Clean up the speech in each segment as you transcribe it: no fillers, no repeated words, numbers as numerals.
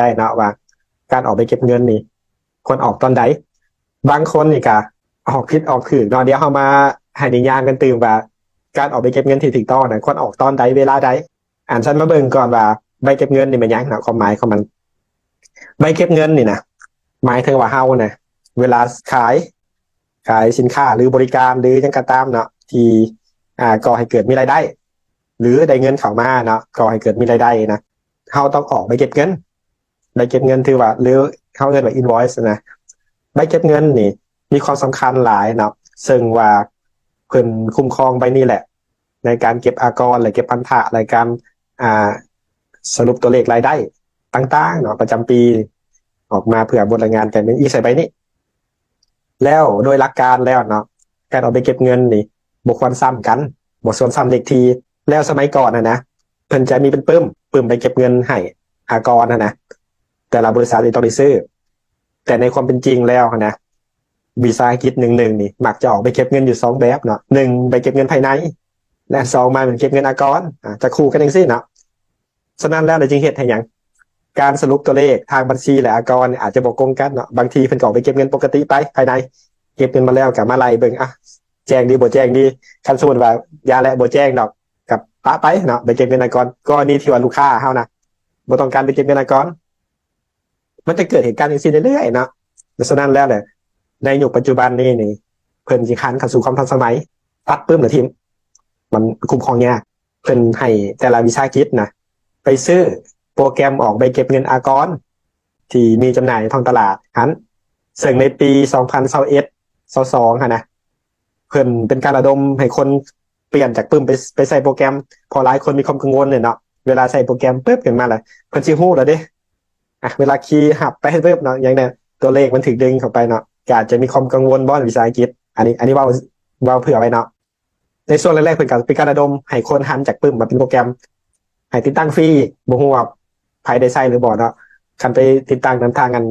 ได้เนาะว่าการออกไปเก็บเงินนี่ควรออกตอนใดบางคนนี่ก็ออกผิดออกถูกเนาะเดี๋ยวเรามาให้นิยามกันตื่นว่าการออกไปเก็บเงินที่ถูกต้องนะควรออกตอนใดเวลาใดฉันมาเบิ่งก่อนว่าใบเก็บเงินนี่มันยังเนาะความหมายของมันใบเก็บเงินนี่นะหมายถึงว่าเฮานะเวลาขายสินค้าหรือบริการหรือยังกระตามเนาะที่ก่อให้เกิดมีรายได้หรือได้เงินเข้ามาเนาะก่อให้เกิดมีรายได้นะเฮาต้องออกใบเก็บเงินใบเก็บเงินถือว่าหรือเขาเรียกว่า invoice นะใบเก็บเงินนี่มีความสำคัญหลายเนาะซึ่งว่าเพิ่นคุ้มครองใบนี้แหละในการเก็บอากรหรือเก็บพันธะรายการสรุปตัวเลขรายได้ต่างๆเนาะประจำปีออกมาเพื่อบทรายงานกันเป็นอีใส่ใบนี้แล้วโดยหลักการแล้วเนาะการเอาไปเก็บเงินนี่บ่ควรซ้ำกันบ่ควรซ้ำเลขทีแล้วสมัยก่อนนะเพิ่นจะมีเป็นปึ้มไปเก็บเงินให้อากรนะแต่ละบริษัทต้องได้ซื้อแต่ในความเป็นจริงแล้วนะวิสาหกิจหนึ่งนี่มักจะออกไปเก็บเงินอยู่สองแบบเนาะหนึ่งไปเก็บเงินภายในและสองมาเป็นเก็บเงินอากรจะคู่กันเองสิเนาะฉะนั้นแล้วจึงเหตุให้อย่างการสรุปตัวเลขทางบัญชีและอากรอาจจะบอกกงกันเนาะบางทีเพิ่นก็ออกไปเก็บเงินปกติไปภายในเก็บเงินมาแล้วกับมาไล่เบิ่งแจ้งดีบ่แจ้งดีคันสมมุติว่ายาและบ่แจ้งดอกกับปะไปเนาะไปเก็บเงินอากรก็นี่ที่ว่าลูกค้าเฮานะบ่ต้องการไปเก็บเงินอากรมันจะเกิดเหตุการณ์อย่างนี้เรื่อยๆเนาะฉะนั้นแล้วเนี่ยในยุคปัจจุบันนี้นี่เพิ่นสิคันเข้าสู่ความทันสมัยตัดปึ้มหรือทีมมันคุ้มครองยากเพิ่นให้แต่ละวิสาหกิจนะไปซื้อโปรแกรมออกใบเก็บเงินอากรที่มีจำหน่ายในท้องตลาดหันซึ่งในปี2021-22นะเพิ่นเป็นการระดมให้คนเปลี่ยนจากปึ้มไปใส่โปรแกรมพอหลายคนมีความกังวลเนี่ยเนาะเวลาใส่โปรแกรมปึ๊บขึ้นมาเลยเพิ่นสิฮู้แล้วเด้เวลาคีย์หับไปปึ๊บเนาะอย่างเนี่ยตัวเลขมันถูกดึงเข้าไปเนาะก็อาจจะมีความกังวลบ่อนวิสาหกิจอันนี้ว่าเผื่อไว้เนาะในส่วนแรกๆเพิ่นก็เป็นการระดมให้คนหันจากปึ้มมาเป็นโปรแกรมให้ติดตั้งฟรีบ่ฮู้ว่าไผได้ใช้หรือบ่เนาะคันไปติดตั้งนำทางกัน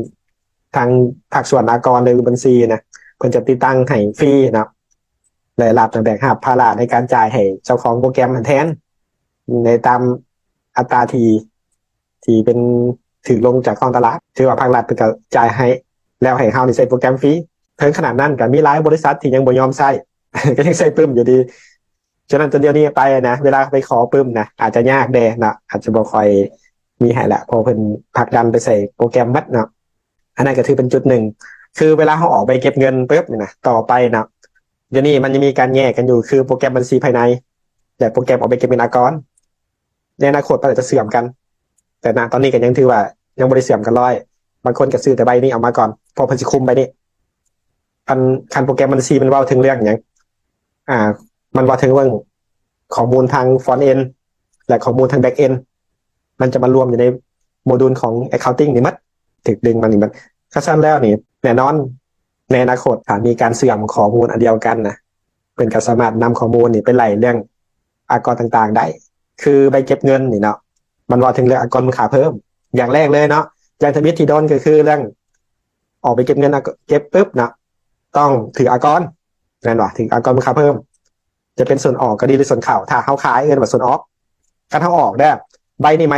ทางภาคส่วนอากรหรือบัญชีนะเพิ่นจะติดตั้งให้ฟรีเนาะและรับแบกรับภาระในการจ่ายให้เจ้าของโปรแกรมแทนในตามอัตราที่เป็นถือลงจากท้องตลาดถือว่าภาครัฐเป็นการจ่ายให้แล้วให้เฮานี่ใช้โปรแกรมฟรีถึงขนาดนั้นก็มีหลายบริษัทที่ยังบ่ยอมใช้ ก็ยังใช้ปึ้มอยู่ดีฉะนั้นจนเดี๋ยวนี้ไปนะเวลาไปขอปึ้มนะอาจจะยากแดนะอาจจะบ่ค่อยมีให้ละพอเพิ่นผลักดันไปใส่โปรแกรมมัดเนาะอันนั้นก็ถือเป็นจุดหนึ่งคือเวลาเฮาออกไปเก็บเงินปึ๊บนี่นะต่อไปนะเดี๋ยวนี้มันจะมีการแยกกันอยู่คือโปรแกรมบัญชีภายในและโปรแกรมออกไปเก็บเงินอากรในอนาคตมันอาจจะเสื่อมกันแต่ณตอนนี้ก็ยังถือว่ายังบ่ได้เสื่อมกันร้อยบางคนก็ซื้อแต่ใบนี้ออกมาก่อนพอเพิ่นสิคุมใบนี้คันโปรแกรมบัญชีมันเว้าถึงเรื่องหยังมันว่าถึงเรื่องข้อมูลทางฟรอนต์เอนด์และข้อมูลทางแบ็กเอนด์มันจะมารวมอยู่ในโมดูลของ accounting นี่มัดถึกดึงมันนี่มันถ้าชั้นแล้วนี่แน่นอนในอนาคตถ้ามีการเสื่อมข้อมูลอันเดียวกันนะเป็นก็สามารถนำข้อมูลนี่ไปไล่เรื่องอากรต่างๆได้คือใบเก็บเงินนี่เนาะมันว่าถึงเรื่องอากรมูลค่าเพิ่มอย่างแรกเลยเนาะอย่างทวิตที่โดนก็คือเรื่องออกไปเก็บเงินเก็บปุ๊บเนาะต้องถืออากรนั่นว่าถืออากรมูลค่าเพิ่มจะเป็นส่วนออกก็ดีหรือส่วนเข้าถ้าเขาขายเงินแบบส่วนออกการเขาออกได้ใบนี้หมาย